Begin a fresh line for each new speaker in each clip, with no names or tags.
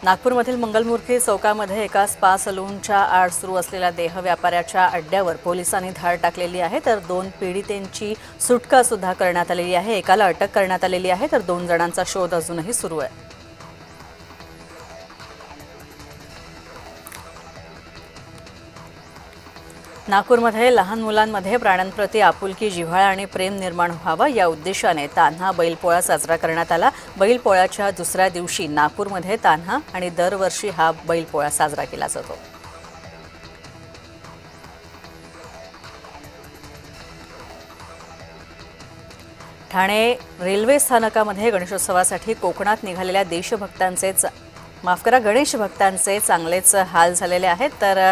नागपूरमधील मंगलमूर्ती चौकामध्ये एका स्पा सलूनच्या आड सुरू असलेल्या देह व्यापाऱ्याच्या अड्ड्यावर पोलिसांनी धाड टाकलेली आहे, तर 2 पीडितेंची सुटका सुद्धा करण्यात आलेली आहे। एकाला अटक करण्यात आलेली आहे, तर 2 जणांचा शोध अजूनही सुरू आहे। नागपूरमध्ये लहान मुलांमध्ये प्राण्यांप्रती आपुलकी, जिव्हाळा आणि प्रेम निर्माण व्हावा या उद्देशाने तान्हा बैलपोळा साजरा करण्यात आला। बैलपोळ्याच्या दुसऱ्या दिवशी नागपूरमध्ये तान्हा आणि दरवर्षी हा बैलपोळा साजरा केला जातो। ठाणे रेल्वे स्थानकामध्ये गणेशोत्सवासाठी कोकणात निघालेल्या गणेश भक्तांचे चांगलेच हाल झालेले आहेत, तर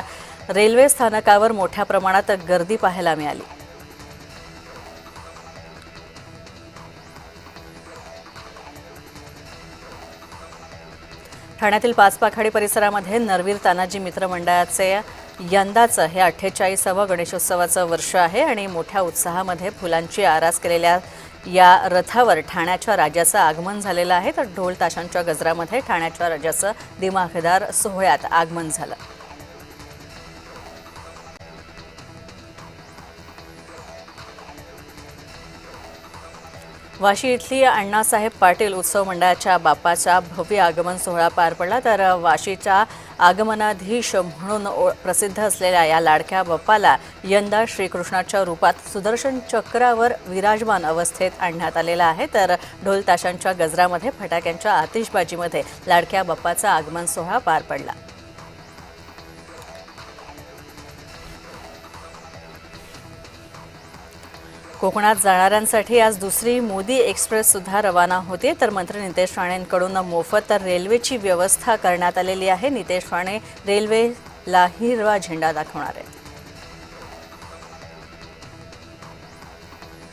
रेल्वे स्थानकावर मोठ्या प्रमाणात गर्दी पाहायला मिळाली। ठाण्यातील पाचपाखाडी परिसरामध्ये नरवीर तानाजी मित्र मंडळाचे यंदाचं हे 48वे गणेशोत्सवाचं वर्ष आहे आणि मोठ्या उत्साहामध्ये फुलांची आरास केलेल्या या रथावर ठाण्याच्या राजाचं आगमन झालेलं आहे, तर ढोल ताशांच्या गजरामध्ये ठाण्याच्या राजाचं दिमाखदार सोहळ्यात आगमन झालं। वाशी इथली अण्णासाहेब पाटील उत्सव मंडळाच्या बाप्पाचा भव्य आगमन सोहळा पार पडला, तर वाशीच्या आगमनाधीश म्हणून प्रसिद्ध असलेल्या या लाडक्या बाप्पाला यंदा श्रीकृष्णाच्या रूपात सुदर्शन चक्रावर विराजमान अवस्थेत आणण्यात आलेला आहे, तर ढोल ताशांच्या गजरामध्ये फटाक्यांच्या आतिषबाजीमध्ये लाडक्या बाप्पाचा आगमन सोहळा पार पडला। कोकणात जाणाऱ्यांसाठी आज दुसरी मोदी एक्सप्रेस सुद्धा रवाना होते, तर मंत्री नितेश राणेंकडून मोफत रेल्वेची व्यवस्था करण्यात आलेली आहे। नितेश राणे रेल्वेला हिरवा झेंडा दाखवणार आहेत।